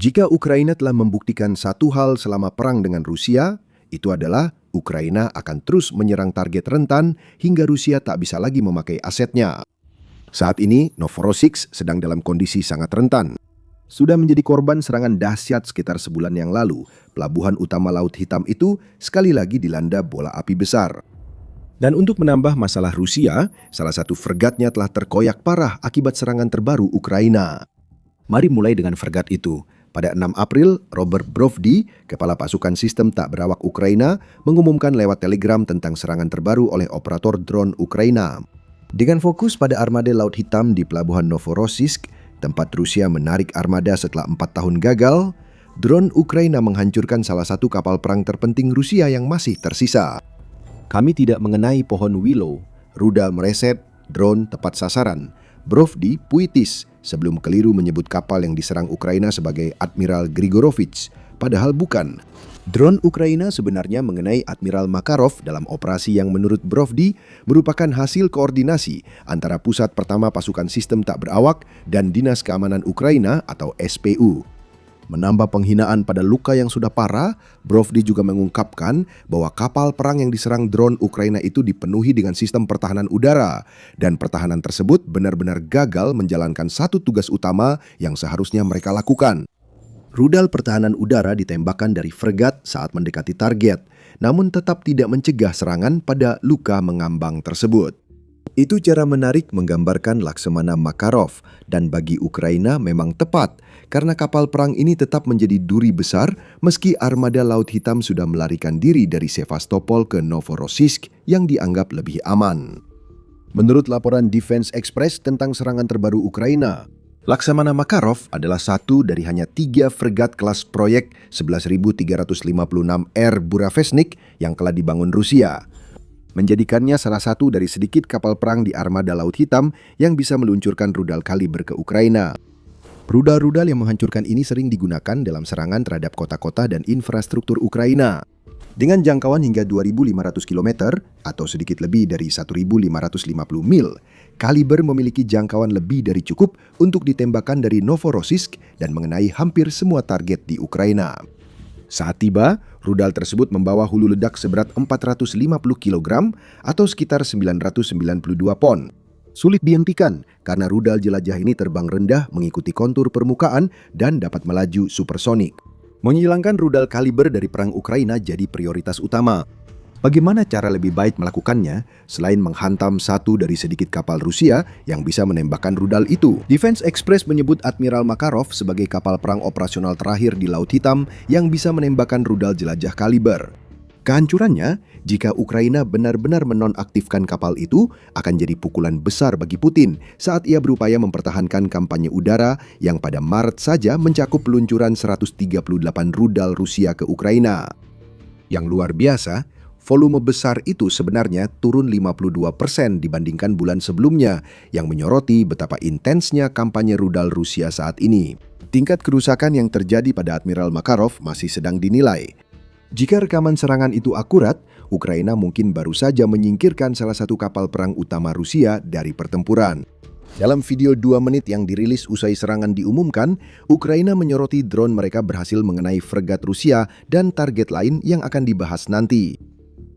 Jika Ukraina telah membuktikan satu hal selama perang dengan Rusia, itu adalah Ukraina akan terus menyerang target rentan hingga Rusia tak bisa lagi memakai asetnya. Saat ini, Novorossiysk sedang dalam kondisi sangat rentan. Sudah menjadi korban serangan dahsyat sekitar sebulan yang lalu, pelabuhan utama Laut Hitam itu sekali lagi dilanda bola api besar. Dan untuk menambah masalah Rusia, salah satu fregatnya telah terkoyak parah akibat serangan terbaru Ukraina. Mari mulai dengan fregat itu. Pada 6 April, Robert Brovdi, kepala pasukan sistem tak berawak Ukraina, mengumumkan lewat telegram tentang serangan terbaru oleh operator drone Ukraina. Dengan fokus pada armada Laut Hitam di pelabuhan Novorossiysk, tempat Rusia menarik armada setelah 4 tahun gagal, drone Ukraina menghancurkan salah satu kapal perang terpenting Rusia yang masih tersisa. Kami tidak mengenai pohon willow, rudal mereset, drone tepat sasaran. Brovdi puitis sebelum keliru menyebut kapal yang diserang Ukraina sebagai Admiral Grigorovich, padahal bukan. Drone Ukraina sebenarnya mengenai Admiral Makarov dalam operasi yang menurut Brovdi merupakan hasil koordinasi antara Pusat Pertama Pasukan Sistem Tak Berawak dan Dinas Keamanan Ukraina atau SPU. Menambah penghinaan pada luka yang sudah parah, Brovdi juga mengungkapkan bahwa kapal perang yang diserang drone Ukraina itu dipenuhi dengan sistem pertahanan udara, dan pertahanan tersebut benar-benar gagal menjalankan satu tugas utama yang seharusnya mereka lakukan. Rudal pertahanan udara ditembakkan dari fregat saat mendekati target, namun tetap tidak mencegah serangan pada luka mengambang tersebut. Itu cara menarik menggambarkan Laksamana Makarov, dan bagi Ukraina memang tepat karena kapal perang ini tetap menjadi duri besar meski armada Laut Hitam sudah melarikan diri dari Sevastopol ke Novorossiysk yang dianggap lebih aman. Menurut laporan Defense Express tentang serangan terbaru Ukraina, Laksamana Makarov adalah satu dari hanya 3 fregat kelas proyek 11.356 R Burevestnik yang telah dibangun Rusia, menjadikannya salah satu dari sedikit kapal perang di armada Laut Hitam yang bisa meluncurkan rudal kaliber ke Ukraina. Rudal-rudal yang menghancurkan ini sering digunakan dalam serangan terhadap kota-kota dan infrastruktur Ukraina. Dengan jangkauan hingga 2.500 km atau sedikit lebih dari 1.550 mil, kaliber memiliki jangkauan lebih dari cukup untuk ditembakkan dari Novorossiysk dan mengenai hampir semua target di Ukraina. Saat tiba, rudal tersebut membawa hulu ledak seberat 450 kg atau sekitar 992 pon. Sulit dihentikan karena rudal jelajah ini terbang rendah mengikuti kontur permukaan dan dapat melaju supersonik. Menghilangkan rudal kaliber dari perang Ukraina jadi prioritas utama. Bagaimana cara lebih baik melakukannya selain menghantam satu dari sedikit kapal Rusia yang bisa menembakkan rudal itu? Defense Express menyebut Admiral Makarov sebagai kapal perang operasional terakhir di Laut Hitam yang bisa menembakkan rudal jelajah kaliber. Kehancurannya, jika Ukraina benar-benar menonaktifkan kapal itu, akan jadi pukulan besar bagi Putin saat ia berupaya mempertahankan kampanye udara yang pada Maret saja mencakup peluncuran 138 rudal Rusia ke Ukraina. Yang luar biasa, volume besar itu sebenarnya turun 52% dibandingkan bulan sebelumnya, yang menyoroti betapa intensnya kampanye rudal Rusia saat ini. Tingkat kerusakan yang terjadi pada Admiral Makarov masih sedang dinilai. Jika rekaman serangan itu akurat, Ukraina mungkin baru saja menyingkirkan salah satu kapal perang utama Rusia dari pertempuran. Dalam video 2 menit yang dirilis usai serangan diumumkan, Ukraina menyoroti drone mereka berhasil mengenai fregat Rusia dan target lain yang akan dibahas nanti.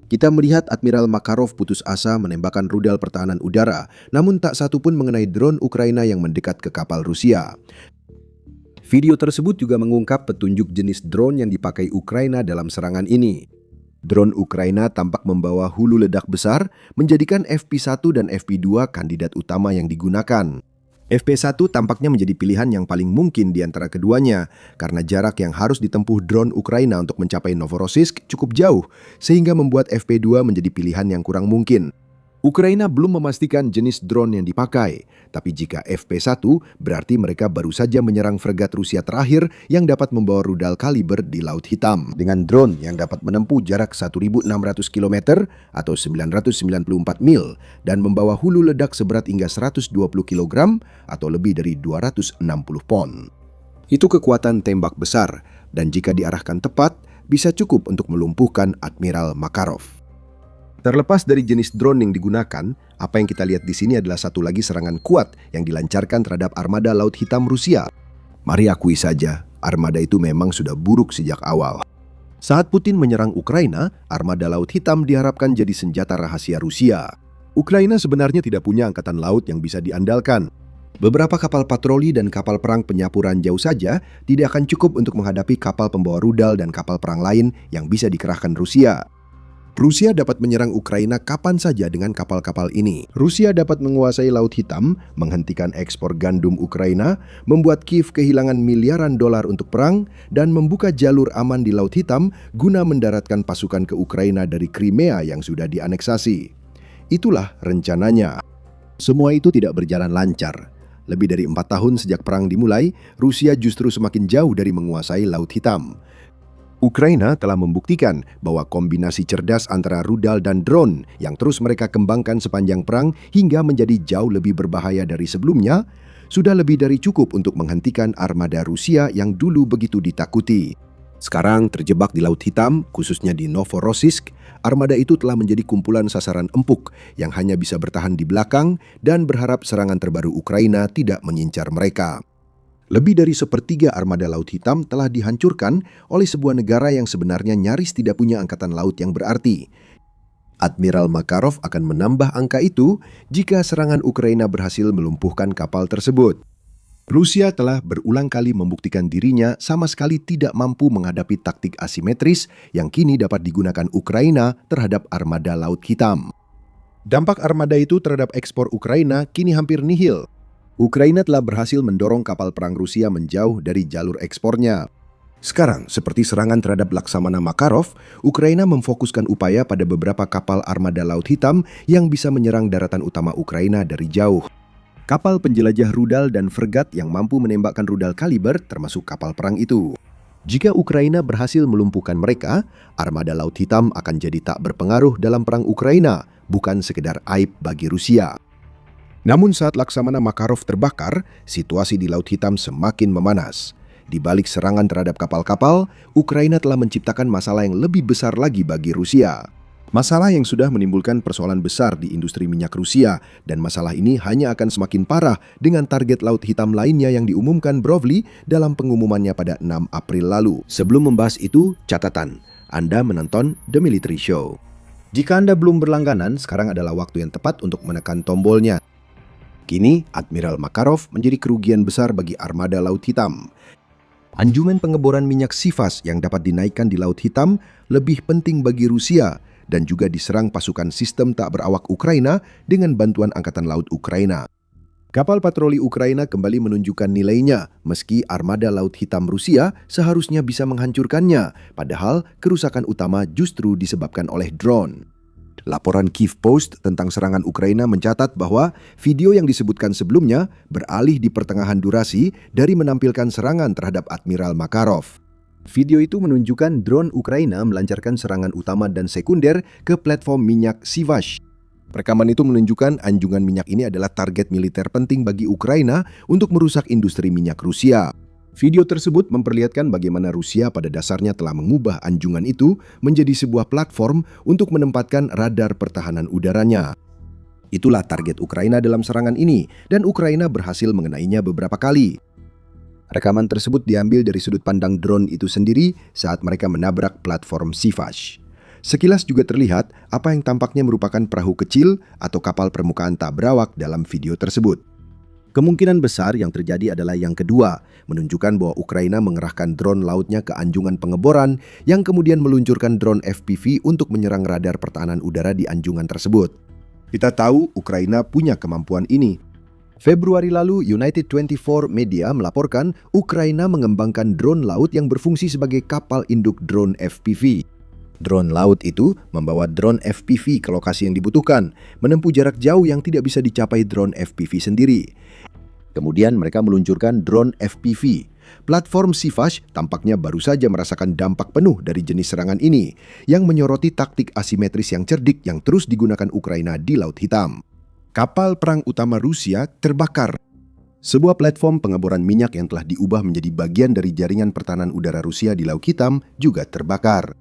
Kita melihat Admiral Makarov putus asa menembakkan rudal pertahanan udara, namun tak satu pun mengenai drone Ukraina yang mendekat ke kapal Rusia. Video tersebut juga mengungkap petunjuk jenis drone yang dipakai Ukraina dalam serangan ini. Drone Ukraina tampak membawa hulu ledak besar, menjadikan FP-1 dan FP-2 kandidat utama yang digunakan. FP-1 tampaknya menjadi pilihan yang paling mungkin di antara keduanya, karena jarak yang harus ditempuh drone Ukraina untuk mencapai Novorossiysk cukup jauh, sehingga membuat FP-2 menjadi pilihan yang kurang mungkin. Ukraina belum memastikan jenis drone yang dipakai, tapi jika FP-1 berarti mereka baru saja menyerang fregat Rusia terakhir yang dapat membawa rudal kaliber di Laut Hitam. Dengan drone yang dapat menempuh jarak 1.600 km atau 994 mil dan membawa hulu ledak seberat hingga 120 kg atau lebih dari 260 pon. Itu kekuatan tembak besar, dan jika diarahkan tepat, bisa cukup untuk melumpuhkan Admiral Makarov. Terlepas dari jenis drone yang digunakan, apa yang kita lihat di sini adalah satu lagi serangan kuat yang dilancarkan terhadap armada Laut Hitam Rusia. Mari akui saja, armada itu memang sudah buruk sejak awal. Saat Putin menyerang Ukraina, armada Laut Hitam diharapkan jadi senjata rahasia Rusia. Ukraina sebenarnya tidak punya angkatan laut yang bisa diandalkan. Beberapa kapal patroli dan kapal perang penyapu ranjau saja tidak akan cukup untuk menghadapi kapal pembawa rudal dan kapal perang lain yang bisa dikerahkan Rusia. Rusia dapat menyerang Ukraina kapan saja dengan kapal-kapal ini. Rusia dapat menguasai Laut Hitam, menghentikan ekspor gandum Ukraina, membuat Kiev kehilangan miliaran dolar untuk perang, dan membuka jalur aman di Laut Hitam guna mendaratkan pasukan ke Ukraina dari Crimea yang sudah dianeksasi. Itulah rencananya. Semua itu tidak berjalan lancar. Lebih dari 4 tahun sejak perang dimulai, Rusia justru semakin jauh dari menguasai Laut Hitam. Ukraina telah membuktikan bahwa kombinasi cerdas antara rudal dan drone yang terus mereka kembangkan sepanjang perang hingga menjadi jauh lebih berbahaya dari sebelumnya, sudah lebih dari cukup untuk menghentikan armada Rusia yang dulu begitu ditakuti. Sekarang terjebak di Laut Hitam, khususnya di Novorossiysk, armada itu telah menjadi kumpulan sasaran empuk yang hanya bisa bertahan di belakang dan berharap serangan terbaru Ukraina tidak mengincar mereka. Lebih dari sepertiga armada Laut Hitam telah dihancurkan oleh sebuah negara yang sebenarnya nyaris tidak punya angkatan laut yang berarti. Admiral Makarov akan menambah angka itu jika serangan Ukraina berhasil melumpuhkan kapal tersebut. Rusia telah berulang kali membuktikan dirinya sama sekali tidak mampu menghadapi taktik asimetris yang kini dapat digunakan Ukraina terhadap armada Laut Hitam. Dampak armada itu terhadap ekspor Ukraina kini hampir nihil. Ukraina telah berhasil mendorong kapal perang Rusia menjauh dari jalur ekspornya. Sekarang, seperti serangan terhadap Laksamana Makarov, Ukraina memfokuskan upaya pada beberapa kapal armada Laut Hitam yang bisa menyerang daratan utama Ukraina dari jauh. Kapal penjelajah rudal dan fregat yang mampu menembakkan rudal kaliber termasuk kapal perang itu. Jika Ukraina berhasil melumpuhkan mereka, armada Laut Hitam akan jadi tak berpengaruh dalam perang Ukraina, bukan sekedar aib bagi Rusia. Namun saat Laksamana Makarov terbakar, situasi di Laut Hitam semakin memanas. Di balik serangan terhadap kapal-kapal, Ukraina telah menciptakan masalah yang lebih besar lagi bagi Rusia. Masalah yang sudah menimbulkan persoalan besar di industri minyak Rusia, dan masalah ini hanya akan semakin parah dengan target Laut Hitam lainnya yang diumumkan Brovly dalam pengumumannya pada 6 April lalu. Sebelum membahas itu, catatan, Anda menonton The Military Show. Jika Anda belum berlangganan, sekarang adalah waktu yang tepat untuk menekan tombolnya. Kini, Admiral Makarov menjadi kerugian besar bagi armada Laut Hitam. Anjuman pengeboran minyak Sivas yang dapat dinaikkan di Laut Hitam lebih penting bagi Rusia, dan juga diserang pasukan sistem tak berawak Ukraina dengan bantuan Angkatan Laut Ukraina. Kapal patroli Ukraina kembali menunjukkan nilainya, meski armada Laut Hitam Rusia seharusnya bisa menghancurkannya, padahal kerusakan utama justru disebabkan oleh drone. Laporan Kiev Post tentang serangan Ukraina mencatat bahwa video yang disebutkan sebelumnya beralih di pertengahan durasi dari menampilkan serangan terhadap Admiral Makarov. Video itu menunjukkan drone Ukraina melancarkan serangan utama dan sekunder ke platform minyak Sivash. Rekaman itu menunjukkan anjungan minyak ini adalah target militer penting bagi Ukraina untuk merusak industri minyak Rusia. Video tersebut memperlihatkan bagaimana Rusia pada dasarnya telah mengubah anjungan itu menjadi sebuah platform untuk menempatkan radar pertahanan udaranya. Itulah target Ukraina dalam serangan ini, dan Ukraina berhasil mengenainya beberapa kali. Rekaman tersebut diambil dari sudut pandang drone itu sendiri saat mereka menabrak platform Sivash. Sekilas juga terlihat apa yang tampaknya merupakan perahu kecil atau kapal permukaan tak berawak dalam video tersebut. Kemungkinan besar yang terjadi adalah yang kedua, menunjukkan bahwa Ukraina mengerahkan drone lautnya ke anjungan pengeboran yang kemudian meluncurkan drone FPV untuk menyerang radar pertahanan udara di anjungan tersebut. Kita tahu Ukraina punya kemampuan ini. Februari lalu, United 24 Media melaporkan Ukraina mengembangkan drone laut yang berfungsi sebagai kapal induk drone FPV. Drone laut itu membawa drone FPV ke lokasi yang dibutuhkan, menempuh jarak jauh yang tidak bisa dicapai drone FPV sendiri. Kemudian mereka meluncurkan drone FPV. Platform Sivash tampaknya baru saja merasakan dampak penuh dari jenis serangan ini, yang menyoroti taktik asimetris yang cerdik yang terus digunakan Ukraina di Laut Hitam. Kapal perang utama Rusia terbakar. Sebuah platform pengeboran minyak yang telah diubah menjadi bagian dari jaringan pertahanan udara Rusia di Laut Hitam juga terbakar.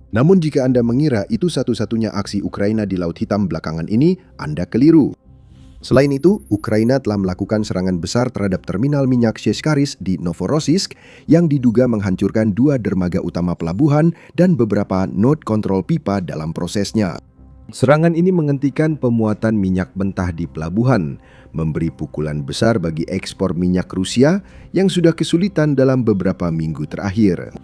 Namun jika Anda mengira itu satu-satunya aksi Ukraina di Laut Hitam belakangan ini, Anda keliru. Selain itu, Ukraina telah melakukan serangan besar terhadap terminal minyak Sheshkaris di Novorossiysk yang diduga menghancurkan 2 dermaga utama pelabuhan dan beberapa node kontrol pipa dalam prosesnya. Serangan ini menghentikan pemuatan minyak mentah di pelabuhan, memberi pukulan besar bagi ekspor minyak Rusia yang sudah kesulitan dalam beberapa minggu terakhir.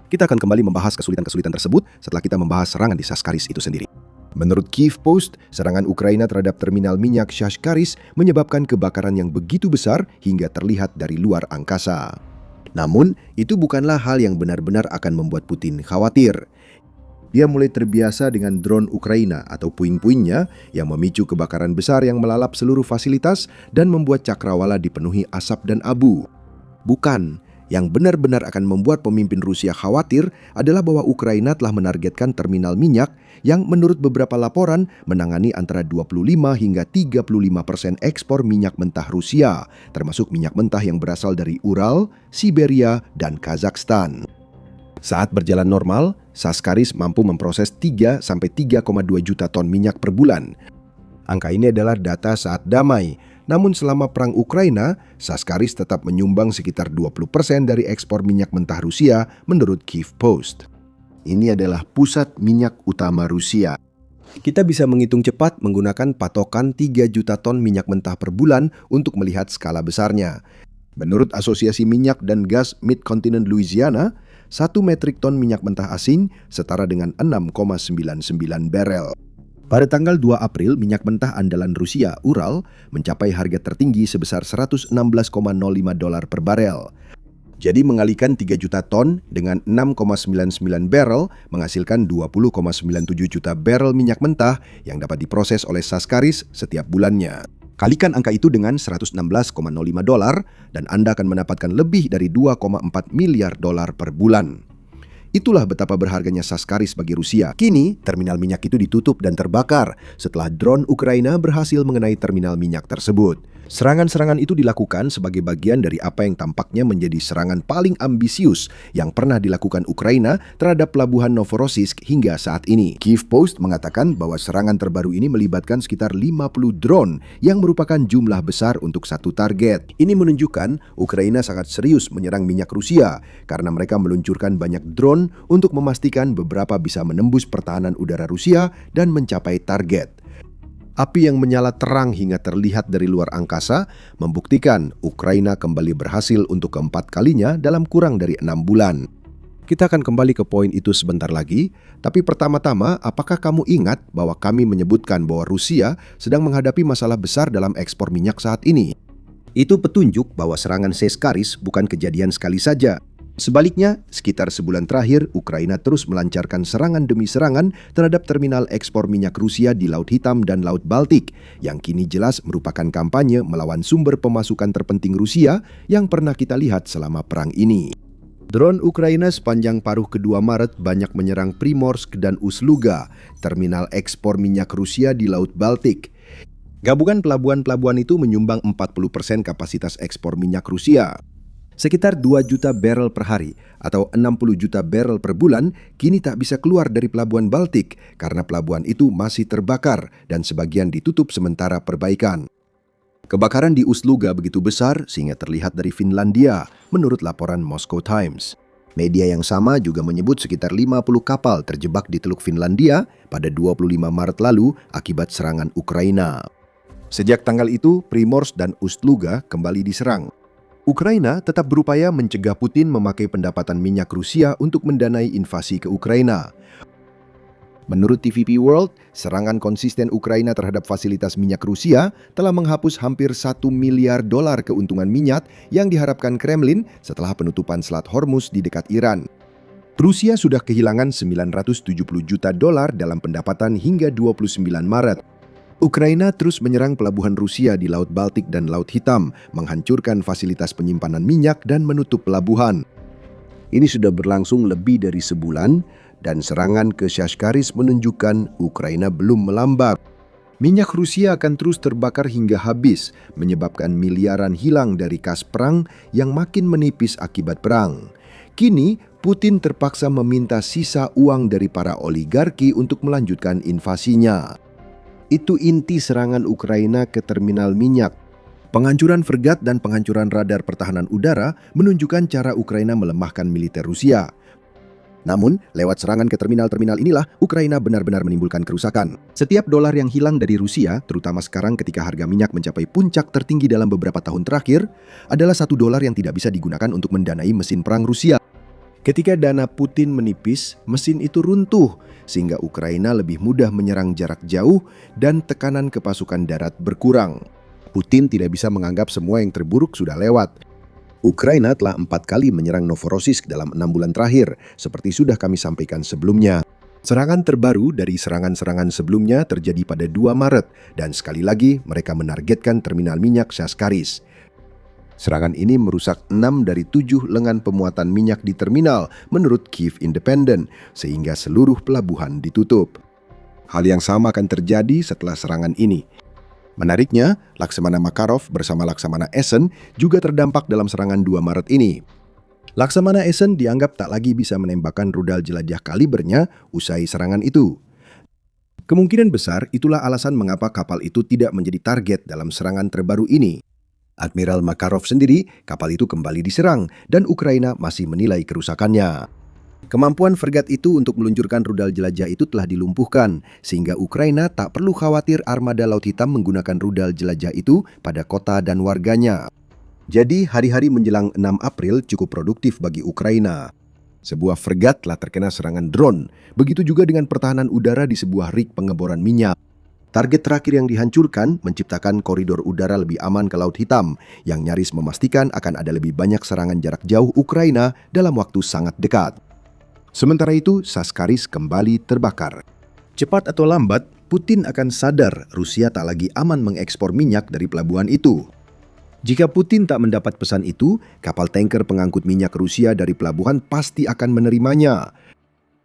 Kita akan kembali membahas kesulitan-kesulitan tersebut setelah kita membahas serangan di Shashkaris itu sendiri. Menurut Kyiv Post, serangan Ukraina terhadap terminal minyak Shashkaris menyebabkan kebakaran yang begitu besar hingga terlihat dari luar angkasa. Namun, itu bukanlah hal yang benar-benar akan membuat Putin khawatir. Dia mulai terbiasa dengan drone Ukraina atau puing-puingnya yang memicu kebakaran besar yang melalap seluruh fasilitas dan membuat cakrawala dipenuhi asap dan abu. Bukan. Yang benar-benar akan membuat pemimpin Rusia khawatir adalah bahwa Ukraina telah menargetkan terminal minyak yang menurut beberapa laporan menangani antara 25 hingga 35% ekspor minyak mentah Rusia, termasuk minyak mentah yang berasal dari Ural, Siberia, dan Kazakhstan. Saat berjalan normal, Shashkaris mampu memproses 3 sampai 3,2 juta ton minyak per bulan. Angka ini adalah data saat damai. Namun selama perang Ukraina, Shashkaris tetap menyumbang sekitar 20% dari ekspor minyak mentah Rusia menurut Kyiv Post. Ini adalah pusat minyak utama Rusia. Kita bisa menghitung cepat menggunakan patokan 3 juta ton minyak mentah per bulan untuk melihat skala besarnya. Menurut Asosiasi Minyak dan Gas Mid-Continent Louisiana, 1 metrik ton minyak mentah asing setara dengan 6,99 barel. Pada tanggal 2 April, minyak mentah andalan Rusia, Ural, mencapai harga tertinggi sebesar $116,05 per barel. Jadi mengalihkan 3 juta ton dengan 6,99 barel menghasilkan 20,97 juta barel minyak mentah yang dapat diproses oleh Shashkaris setiap bulannya. Kalikan angka itu dengan $116,05 dan Anda akan mendapatkan lebih dari $2,4 miliar per bulan. Itulah betapa berharganya Shashkaris bagi Rusia. Kini, terminal minyak itu ditutup dan terbakar setelah drone Ukraina berhasil mengenai terminal minyak tersebut. Serangan-serangan itu dilakukan sebagai bagian dari apa yang tampaknya menjadi serangan paling ambisius yang pernah dilakukan Ukraina terhadap pelabuhan Novorossiysk hingga saat ini. Kyiv Post mengatakan bahwa serangan terbaru ini melibatkan sekitar 50 drone yang merupakan jumlah besar untuk satu target. Ini menunjukkan Ukraina sangat serius menyerang minyak Rusia karena mereka meluncurkan banyak drone untuk memastikan beberapa bisa menembus pertahanan udara Rusia dan mencapai target. Api yang menyala terang hingga terlihat dari luar angkasa membuktikan Ukraina kembali berhasil untuk keempat kalinya dalam kurang dari 6 bulan. Kita akan kembali ke poin itu sebentar lagi, tapi pertama-tama apakah kamu ingat bahwa kami menyebutkan bahwa Rusia sedang menghadapi masalah besar dalam ekspor minyak saat ini? Itu petunjuk bahwa serangan Shashkaris bukan kejadian sekali saja. Sebaliknya, sekitar sebulan terakhir, Ukraina terus melancarkan serangan demi serangan terhadap terminal ekspor minyak Rusia di Laut Hitam dan Laut Baltik, yang kini jelas merupakan kampanye melawan sumber pemasukan terpenting Rusia yang pernah kita lihat selama perang ini. Drone Ukraina sepanjang paruh kedua Maret banyak menyerang Primorsk dan Ust-Luga, terminal ekspor minyak Rusia di Laut Baltik. Gabungan pelabuhan-pelabuhan itu menyumbang 40% kapasitas ekspor minyak Rusia. Sekitar 2 juta barel per hari atau 60 juta barel per bulan kini tak bisa keluar dari pelabuhan Baltik karena pelabuhan itu masih terbakar dan sebagian ditutup sementara perbaikan. Kebakaran di Ust-Luga begitu besar sehingga terlihat dari Finlandia, menurut laporan Moscow Times. Media yang sama juga menyebut sekitar 50 kapal terjebak di Teluk Finlandia pada 25 Maret lalu akibat serangan Ukraina. Sejak tanggal itu, Primorsk dan Ust-Luga kembali diserang. Ukraina tetap berupaya mencegah Putin memakai pendapatan minyak Rusia untuk mendanai invasi ke Ukraina. Menurut TVP World, serangan konsisten Ukraina terhadap fasilitas minyak Rusia telah menghapus hampir $1 miliar keuntungan minyak yang diharapkan Kremlin setelah penutupan Selat Hormuz di dekat Iran. Rusia sudah kehilangan $970 juta dalam pendapatan hingga 29 Maret. Ukraina terus menyerang pelabuhan Rusia di Laut Baltik dan Laut Hitam, menghancurkan fasilitas penyimpanan minyak dan menutup pelabuhan. Ini sudah berlangsung lebih dari sebulan, dan serangan ke Shashkaris menunjukkan Ukraina belum melambat. Minyak Rusia akan terus terbakar hingga habis, menyebabkan miliaran hilang dari kas perang yang makin menipis akibat perang. Kini, Putin terpaksa meminta sisa uang dari para oligarki untuk melanjutkan invasinya. Itu inti serangan Ukraina ke terminal minyak. Penghancuran fregat dan penghancuran radar pertahanan udara menunjukkan cara Ukraina melemahkan militer Rusia. Namun, lewat serangan ke terminal-terminal inilah Ukraina benar-benar menimbulkan kerusakan. Setiap dolar yang hilang dari Rusia, terutama sekarang ketika harga minyak mencapai puncak tertinggi dalam beberapa tahun terakhir, adalah $1 yang tidak bisa digunakan untuk mendanai mesin perang Rusia. Ketika dana Putin menipis, mesin itu runtuh, sehingga Ukraina lebih mudah menyerang jarak jauh dan tekanan ke pasukan darat berkurang. Putin tidak bisa menganggap semua yang terburuk sudah lewat. Ukraina telah 4 kali menyerang Novorossiysk dalam 6 bulan terakhir, seperti sudah kami sampaikan sebelumnya. Serangan terbaru dari serangan-serangan sebelumnya terjadi pada 2 Maret, dan sekali lagi mereka menargetkan terminal minyak Shaskaris. Serangan ini merusak 6 dari 7 lengan pemuatan minyak di terminal, menurut Kyiv Independent, sehingga seluruh pelabuhan ditutup. Hal yang sama akan terjadi setelah serangan ini. Menariknya, Laksamana Makarov bersama Laksamana Essen juga terdampak dalam serangan 2 Maret ini. Laksamana Essen dianggap tak lagi bisa menembakkan rudal jelajah kalibernya usai serangan itu. Kemungkinan besar itulah alasan mengapa kapal itu tidak menjadi target dalam serangan terbaru ini. Admiral Makarov sendiri, kapal itu kembali diserang dan Ukraina masih menilai kerusakannya. Kemampuan fregat itu untuk meluncurkan rudal jelajah itu telah dilumpuhkan, sehingga Ukraina tak perlu khawatir armada Laut Hitam menggunakan rudal jelajah itu pada kota dan warganya. Jadi hari-hari menjelang 6 April cukup produktif bagi Ukraina. Sebuah fregat telah terkena serangan drone, begitu juga dengan pertahanan udara di sebuah rig pengeboran minyak. Target terakhir yang dihancurkan menciptakan koridor udara lebih aman ke Laut Hitam, yang nyaris memastikan akan ada lebih banyak serangan jarak jauh Ukraina dalam waktu sangat dekat. Sementara itu, Shaskaris kembali terbakar. Cepat atau lambat, Putin akan sadar Rusia tak lagi aman mengekspor minyak dari pelabuhan itu. Jika Putin tak mendapat pesan itu, kapal tanker pengangkut minyak Rusia dari pelabuhan pasti akan menerimanya.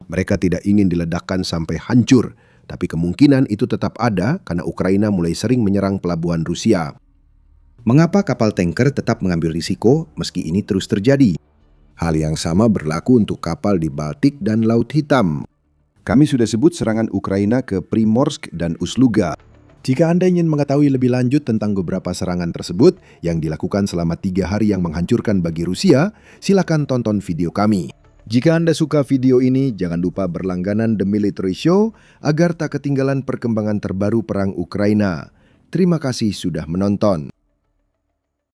Mereka tidak ingin diledakkan sampai hancur, tapi kemungkinan itu tetap ada karena Ukraina mulai sering menyerang pelabuhan Rusia. Mengapa kapal tanker tetap mengambil risiko meski ini terus terjadi? Hal yang sama berlaku untuk kapal di Baltik dan Laut Hitam. Kami sudah sebut serangan Ukraina ke Primorsk dan Ust-Luga. Jika Anda ingin mengetahui lebih lanjut tentang beberapa serangan tersebut yang dilakukan selama 3 hari yang menghancurkan bagi Rusia, silakan tonton video kami. Jika Anda suka video ini, jangan lupa berlangganan The Military Show agar tak ketinggalan perkembangan terbaru perang Ukraina. Terima kasih sudah menonton.